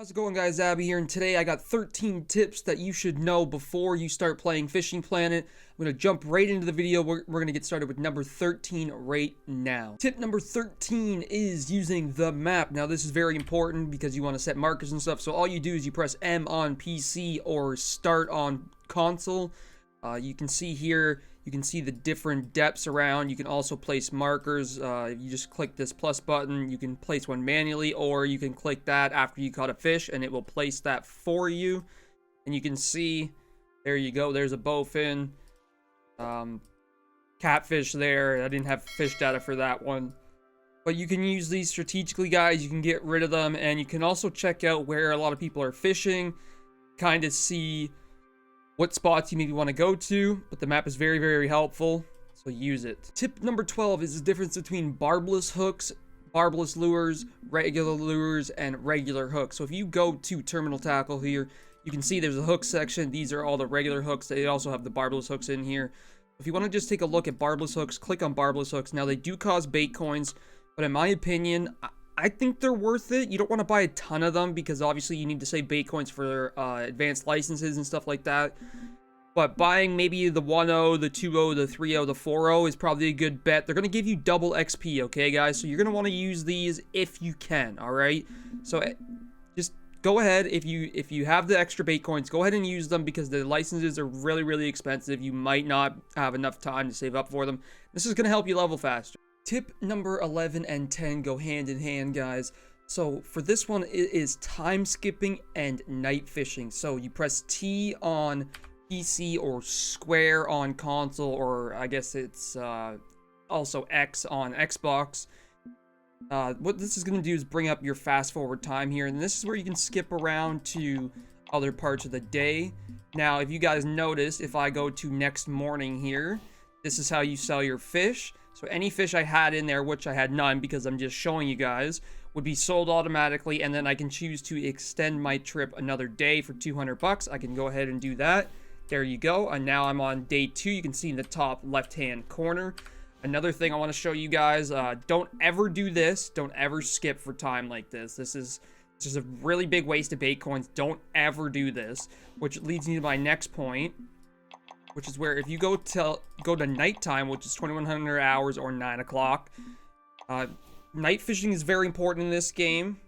How's it going, guys? Abby here, and today I got 13 tips that you should know before you start playing Fishing Planet. I'm going to jump right into the video. We're going to get started with number 13 right now. Tip number 13 is using the map. Now, this is very important because you want to set markers and stuff. So all you do is you press M on PC or start on console. You can see here, you can see the different depths around. You can also place markers. You just click this plus button. You can place one manually, or you can click that after you caught a fish and it will place that for you. And you can see, there you go, there's a bowfin, catfish there. I didn't have fish data for that one. But you can use these strategically, guys. You can get rid of them, and you can also check out where a lot of people are fishing, kind of see what spots you maybe want to go to, but the map is very, very helpful, so use it. Tip number 12 is the difference between barbless hooks, barbless lures, regular lures, and regular hooks. So if you go to terminal tackle here, you can see there's a hook section. These are all the regular hooks. They also have the barbless hooks in here. If you want to just take a look at barbless hooks, click on barbless hooks. Now, they do cost bait coins, but in my opinion, I think they're worth it. You don't want to buy a ton of them because obviously you need to save bait coins for advanced licenses and stuff like that. But buying maybe the 1.0, the 2.0, the 3.0, the 4.0 is probably a good bet. They're going to give you double XP, okay, guys? So you're going to want to use these if you can, all right? So just go ahead. If you have the extra bait coins, go ahead and use them because the licenses are really, really expensive. You might not have enough time to save up for them. This is going to help you level faster. Tip number 11 and 10 go hand in hand, guys. So for this one, it is time skipping and night fishing. So you press T on PC or square on console, or I guess it's also X on Xbox. What this is going to do is bring up your fast forward time here, and this is where you can skip around to other parts of the day. Now, if you guys notice, if I go to next morning here, this is how you sell your fish. So any fish I had in there, which I had none because I'm just showing you guys, would be sold automatically, and then I can choose to extend my trip another day for 200 bucks. I can go ahead and do that. There you go. And now I'm on day 2. You can see in the top left-hand corner. Another thing I want to show you guys, don't ever do this. Don't ever skip for time like this. This is just a really big waste of bait coins. Don't ever do this, which leads me to my next point, which is where if you go to nighttime, which is 2100 hours or 9 o'clock, night fishing is very important in this game.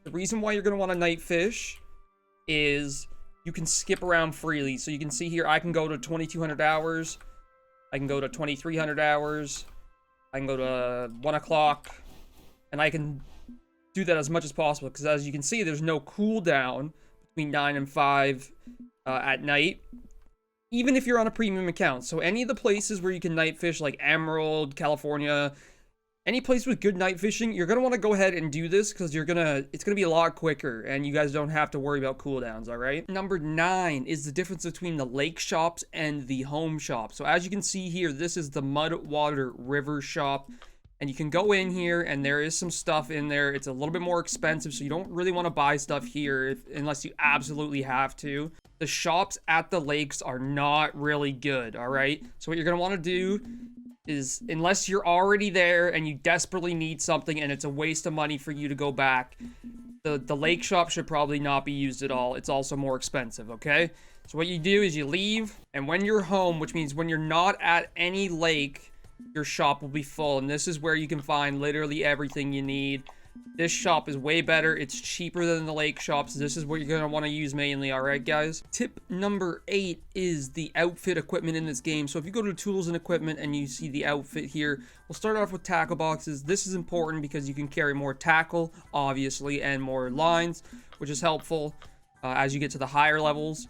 The reason why you're going to want to night fish is you can skip around freely. So you can see here, I can go to 2200 hours. I can go to 2300 hours. I can go to 1 o'clock. And I can do that as much as possible because, as you can see, there's no cooldown between 9 and 5 at night, even if you're on a premium account. So any of the places where you can night fish, like Emerald, California, any place with good night fishing, you're going to want to go ahead and do this because it's going to be a lot quicker and you guys don't have to worry about cooldowns, all right? Number 9 is the difference between the lake shops and the home shop. So as you can see here, this is the mud water river shop, and you can go in here and there is some stuff in there. It's a little bit more expensive, so you don't really want to buy stuff here unless you absolutely have to. The shops at the lakes are not really good, all right? So what you're going to want to do is, unless you're already there and you desperately need something and it's a waste of money for you to go back, the lake shop should probably not be used at all. It's also more expensive, okay? So what you do is you leave, and when you're home, which means when you're not at any lake, your shop will be full, and this is where you can find literally everything you need. This shop is way better. It's cheaper than the lake shops. This is what you're going to want to use mainly, alright, guys? Tip number 8 is the outfit equipment in this game. So if you go to tools and equipment and you see the outfit here, we'll start off with tackle boxes. This is important because you can carry more tackle, obviously, and more lines, which is helpful as you get to the higher levels.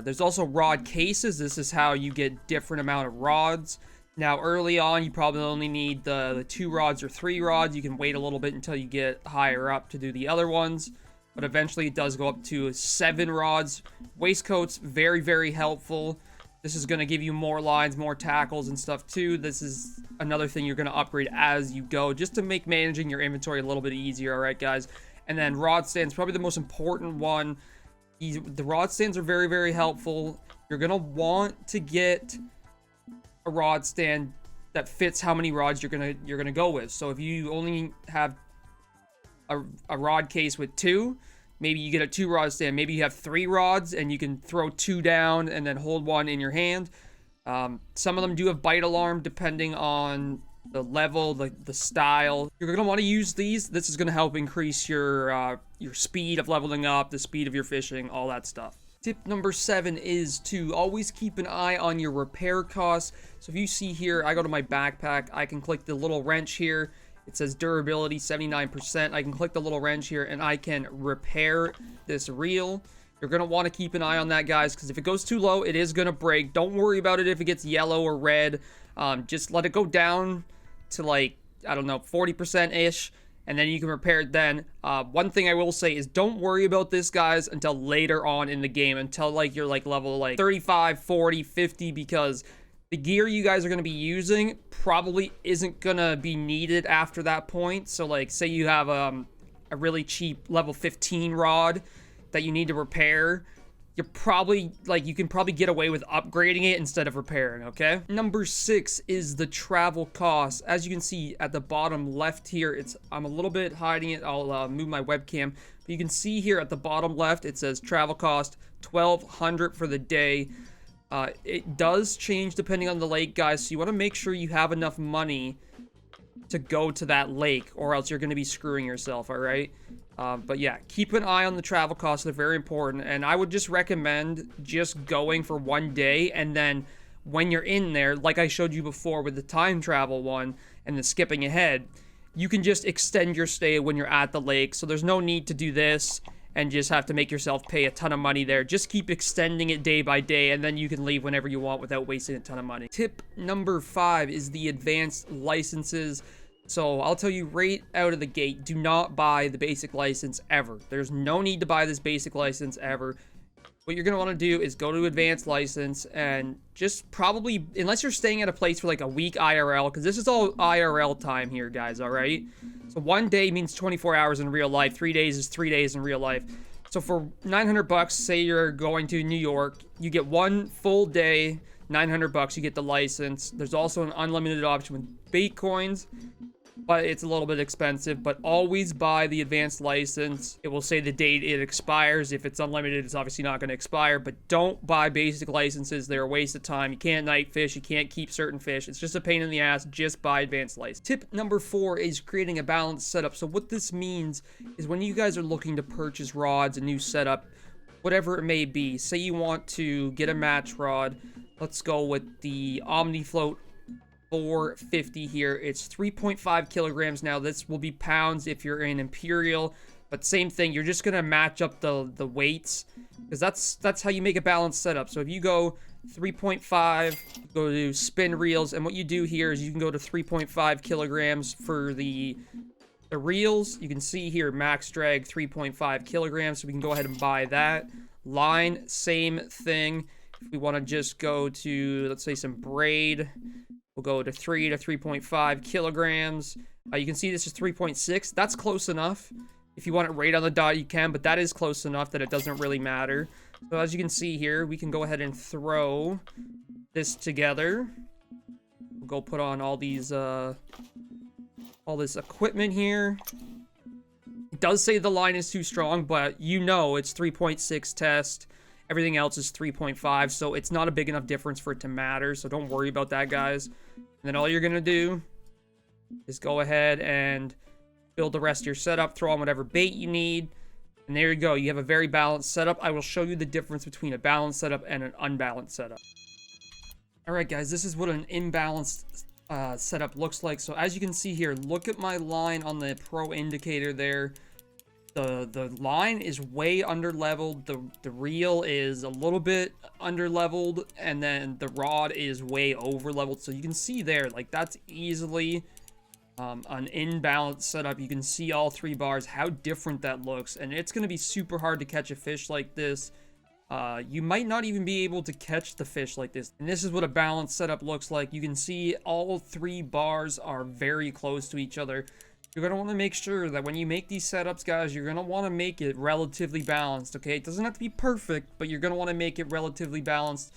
There's also rod cases. This is how you get different amount of rods. Now, early on, you probably only need the 2 rods or 3 rods. You can wait a little bit until you get higher up to do the other ones. But eventually, it does go up to 7 rods. Waistcoats, very, very helpful. This is going to give you more lines, more tackles and stuff, too. This is another thing you're going to upgrade as you go, just to make managing your inventory a little bit easier, all right, guys? And then rod stands, probably the most important one. The rod stands are very, very helpful. You're going to want to get a rod stand that fits how many rods you're gonna go with. So if you only have a rod case with 2. Maybe you get a 2-rod stand. Maybe you have 3 rods and you can throw 2 down and then hold 1 in your hand. Some of them do have bite alarm depending on the level, the style. You're gonna want to use these. This is gonna help increase your speed of leveling up, the speed of your fishing, all that stuff. Tip number 7 is to always keep an eye on your repair costs. So if you see here, I go to my backpack, I can click the little wrench here. It says durability 79%. I can click the little wrench here and I can repair this reel. You're going to want to keep an eye on that, guys, because if it goes too low, it is going to break. Don't worry about it if it gets yellow or red. Just let it go down to, like, I don't know, 40%-ish, and then you can repair it then. One thing I will say is don't worry about this, guys, until later on in the game, until, like, you're, like, level, like, 35, 40, 50, because the gear you guys are going to be using probably isn't going to be needed after that point. So, like, say you have a really cheap level 15 rod that you need to repair, you're probably, like, you can probably get away with upgrading it instead of repairing, okay? Number 6 is the travel cost. As you can see at the bottom left here, I'm a little bit hiding it. I'll move my webcam. But you can see here at the bottom left, it says travel cost $1,200 for the day. It does change depending on the lake, guys, so you want to make sure you have enough money to go to that lake, or else you're going to be screwing yourself, all right? But yeah, keep an eye on the travel costs. They're very important, and I would just recommend just going for one day, and then when you're in there, like I showed you before with the time travel one and the skipping ahead, you can just extend your stay when you're at the lake, so there's no need to do this and just have to make yourself pay a ton of money there. Just keep extending it day by day, and then you can leave whenever you want without wasting a ton of money. Tip number 5 is the advanced licenses. So I'll tell you right out of the gate, do not buy the basic license ever. There's no need to buy this basic license ever. What you're going to want to do is go to advanced license and just probably, unless you're staying at a place for like a week IRL, because this is all IRL time here, guys, all right? So 1 day means 24 hours in real life. 3 days is 3 days in real life. So for $900, say you're going to New York, you get 1 full day, $900, you get the license. There's also an unlimited option with bait coins, but it's a little bit expensive. But always buy the advanced license. It will say the date it expires. If it's unlimited, it's obviously not going to expire. But don't buy basic licenses. They're a waste of time. You can't night fish. You can't keep certain fish. It's just a pain in the ass. Just buy advanced license. Tip number 4 is creating a balanced setup. So what this means is when you guys are looking to purchase rods, a new setup, whatever it may be, say you want to get a match rod. Let's go with the OmniFloat 450 here. It's 3.5 kilograms. Now this will be pounds if you're in Imperial, but same thing. You're just gonna match up the weights, because that's how you make a balanced setup. So if you go 3.5, go to spin reels, and what you do here is you can go to 3.5 kilograms for the reels. You can see here max drag 3.5 kilograms, so we can go ahead and buy that. Line, same thing. If we want to just go to, let's say, some braid, we'll go to 3 to 3.5 kilograms. You can see this is 3.6. That's close enough. If you want it right on the dot, you can, but that is close enough that it doesn't really matter. So as you can see here, we can go ahead and throw this together. We'll go put on all these, all this equipment here. It does say the line is too strong, but you know it's 3.6 test. Everything else is 3.5, so it's not a big enough difference for it to matter, so don't worry about that, guys. And then all you're going to do is go ahead and build the rest of your setup, throw on whatever bait you need, and there you go. You have a very balanced setup. I will show you the difference between a balanced setup and an unbalanced setup. Alright, guys, this is what an imbalanced setup looks like. So as you can see here, look at my line on the pro indicator there. The line is way under-leveled, the reel is a little bit under-leveled, and then the rod is way over-leveled. So you can see there, like, that's easily an imbalanced setup. You can see all 3 bars, how different that looks, and it's going to be super hard to catch a fish like this. You might not even be able to catch the fish like this. And this is what a balanced setup looks like. You can see all 3 bars are very close to each other. You're going to want to make sure that when you make these setups, guys, you're going to want to make it relatively balanced, okay? It doesn't have to be perfect, but you're going to want to make it relatively balanced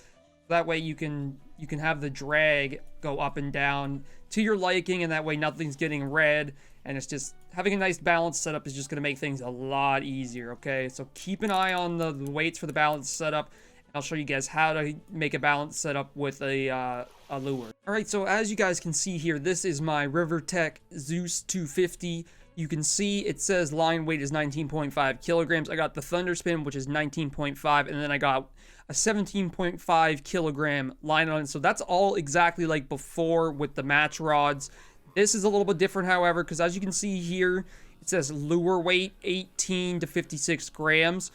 That way you can have the drag go up and down to your liking, and that way nothing's getting red, and it's just having a nice balance setup is just going to make things a lot easier. Okay, so keep an eye on the weights for the balance setup, and I'll show you guys how to make a balance setup with a lure. All right, so as you guys can see here, this is my Rivertech Zeus 250. You can see it says line weight is 19.5 kilograms. I got the Thunderspin, which is 19.5, and then I got a 17.5 kilogram line on it. So that's all exactly like before with the match rods. This is a little bit different, however, because as you can see here, it says lure weight 18 to 56 grams.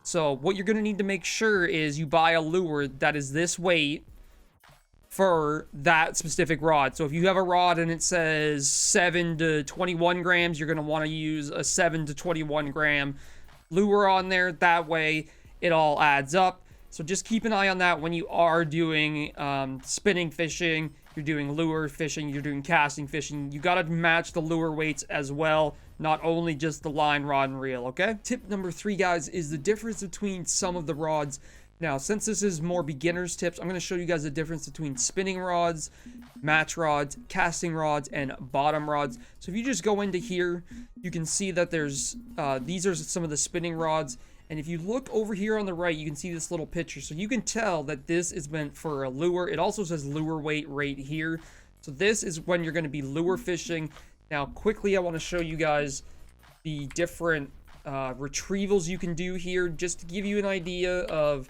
So what you're going to need to make sure is you buy a lure that is this weight for that specific rod. So if you have a rod and it says 7 to 21 grams, you're going to want to use a 7 to 21 gram lure on there. That way it all adds up. So just keep an eye on that when you are doing spinning fishing, you're doing lure fishing, you're doing casting fishing. You got to match the lure weights as well, not only just the line, rod, and reel, okay? Tip number 3, guys, is the difference between some of the rods. Now, since this is more beginner's tips, I'm going to show you guys the difference between spinning rods, match rods, casting rods, and bottom rods. So if you just go into here, you can see that there's, these are some of the spinning rods. And if you look over here on the right, you can see this little picture. So you can tell that this is meant for a lure. It also says lure weight right here. So this is when you're going to be lure fishing. Now, quickly, I want to show you guys the different retrievals you can do here, just to give you an idea of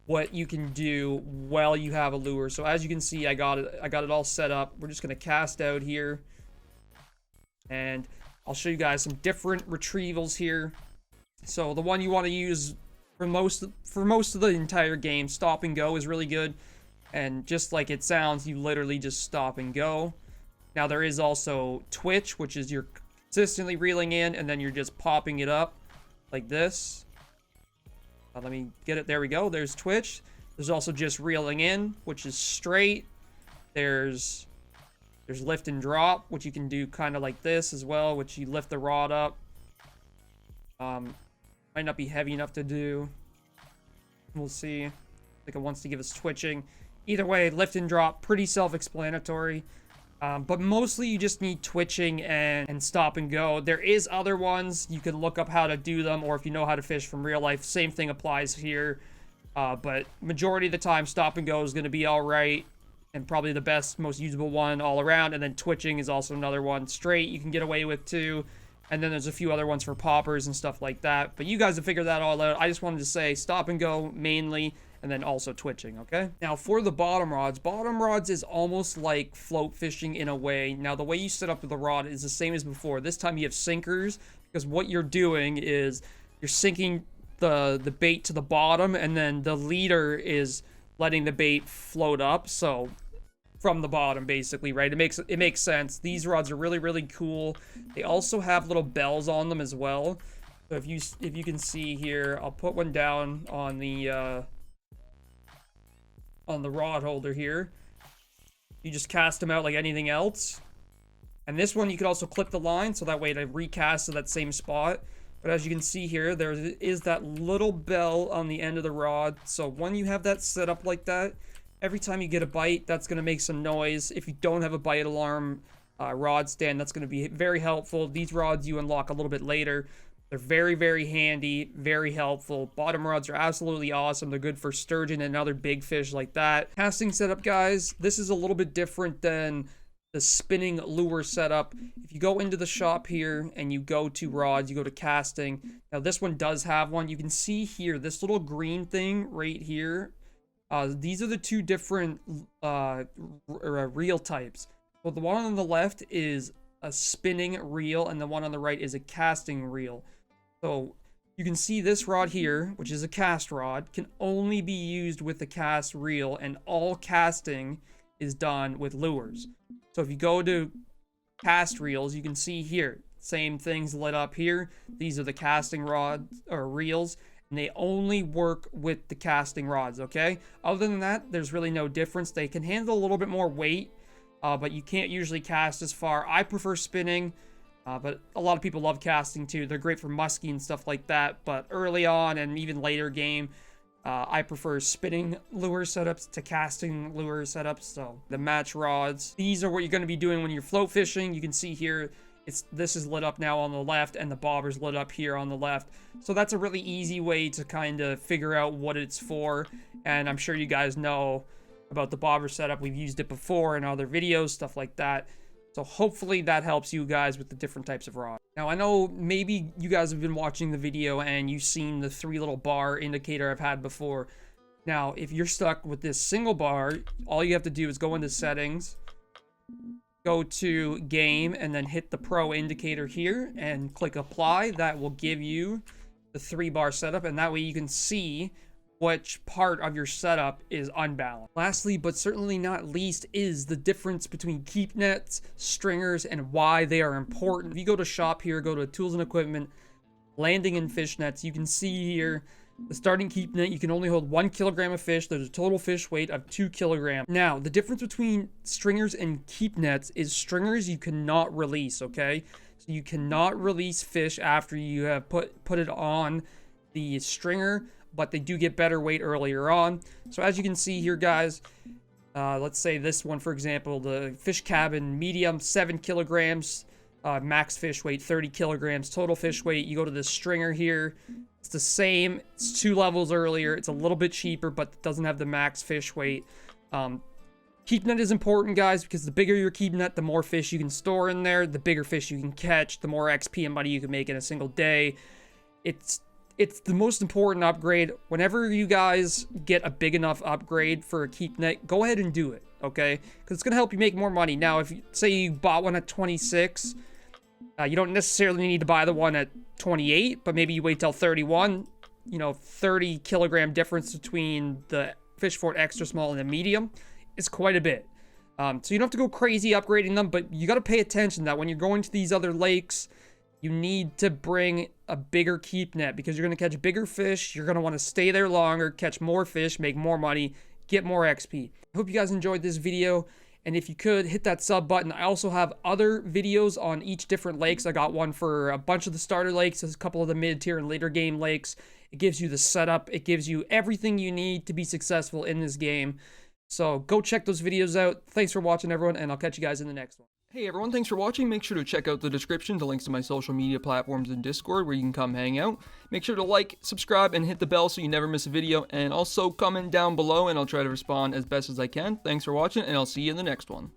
what you can do while you have a lure. So as you can see, I got it all set up. We're just going to cast out here, and I'll show you guys some different retrievals here. So the one you want to use for most of the entire game, stop and go, is really good. And just like it sounds, you literally just stop and go. Now there is also twitch, which is you're consistently reeling in and then you're just popping it up like this. Let me get it. There we go. There's twitch. There's also just reeling in, which is straight. There's lift and drop, which you can do kind of like this as well, which you lift the rod up. Might not be heavy enough to do. We'll see. I think it wants to give us twitching. Either way, lift and drop, pretty self-explanatory. But mostly you just need twitching and stop and go. There is other ones. You can look up how to do them, or if you know how to fish from real life, same thing applies here. But majority of the time, stop and go is going to be all right, and probably the best, most usable one all around. And then twitching is also another one. Straight you can get away with too. And then there's a few other ones for poppers and stuff like that. But you guys have figured that all out. I just wanted to say stop and go mainly, and then also twitching, okay? Now, for the bottom rods is almost like float fishing in a way. Now, the way you set up the rod is the same as before. This time you have sinkers, because what you're doing is you're sinking the bait to the bottom, and then the leader is letting the bait float up. So from the bottom, basically, right? It makes sense. These rods are really, really cool. They also have little bells on them as well. So if you can see here, I'll put one down on the rod holder here. You just cast them out like anything else. And this one you could also clip the line, so that way it recasts to that same spot. But as you can see here, there is that little bell on the end of the rod. So when you have that set up like that, every time you get a bite, that's going to make some noise. If you don't have a bite alarm rod stand, that's going to be very helpful. These rods you unlock a little bit later. They're very, very handy, very helpful. Bottom rods are absolutely awesome. They're good for sturgeon and other big fish like that. Casting setup, guys, this is a little bit different than the spinning lure setup. If you go into the shop here and you go to rods, you go to casting. Now, this one does have one. You can see here, this little green thing right here. These are the two different reel types. So the one on the left is a spinning reel, and the one on the right is a casting reel. So you can see this rod here, which is a cast rod, can only be used with the cast reel, and all casting is done with lures. So if you go to cast reels, you can see here, same things lit up here. These are the casting rods or reels, and they only work with the casting rods, okay? Other than that, there's really no difference. They can handle a little bit more weight, but you can't usually cast as far. I prefer spinning, but a lot of people love casting too. They're great for muskie and stuff like that, but early on and even later game, I prefer spinning lure setups to casting lure setups. So the match rods, these are what you're going to be doing when you're float fishing. You can see here, this is lit up now on the left, and the bobber's lit up here on the left. So that's a really easy way to kind of figure out what it's for. And I'm sure you guys know about the bobber setup. We've used it before in other videos, stuff like that. So hopefully that helps you guys with the different types of rods. Now, I know maybe you guys have been watching the video and you've seen the 3 little bar indicator I've had before. Now, if you're stuck with this single bar, all you have to do is go into settings, go to game, and then hit the pro indicator here and click apply. That will give you the 3 bar setup, and that way you can see which part of your setup is unbalanced. Lastly, but certainly not least, is the difference between keep nets, stringers, and why they are important. If you go to shop here, go to tools and equipment, landing and fish nets, you can see here the starting keep net, you can only hold 1 kilogram of fish. There's a total fish weight of 2 kilograms. Now, the difference between stringers and keep nets is stringers you cannot release, okay? So you cannot release fish after you have put it on the stringer, but they do get better weight earlier on. So as you can see here, guys, let's say this one, for example, the fish cabin medium, 7 kilograms, max fish weight 30 kilograms, total fish weight. You go to the stringer here, it's the same, it's 2 levels earlier, it's a little bit cheaper, but it doesn't have the max fish weight. Keep net is important, guys, because the bigger your keep net, the more fish you can store in there, the bigger fish you can catch, the more XP and money you can make in a single day. It's the most important upgrade. Whenever you guys get a big enough upgrade for a keep net, go ahead and do it, okay? Because it's going to help you make more money. Now, if you say you bought one at 26, you don't necessarily need to buy the one at 28, but maybe you wait till 31. 30 kilogram difference between the Fish Fort Extra Small and the medium is quite a bit. So you don't have to go crazy upgrading them, but you got to pay attention that when you're going to these other lakes, you need to bring a bigger keep net because you're going to catch bigger fish. You're going to want to stay there longer, catch more fish, make more money, get more XP. I hope you guys enjoyed this video. And if you could, hit that sub button. I also have other videos on each different lakes. I got one for a bunch of the starter lakes. There's a couple of the mid-tier and later game lakes. It gives you the setup. It gives you everything you need to be successful in this game. So go check those videos out. Thanks for watching, everyone, and I'll catch you guys in the next one. Hey everyone, thanks for watching. Make sure to check out the description, the links to my social media platforms and Discord where you can come hang out. Make sure to like, subscribe, and hit the bell so you never miss a video. And also comment down below and I'll try to respond as best as I can. Thanks for watching and I'll see you in the next one.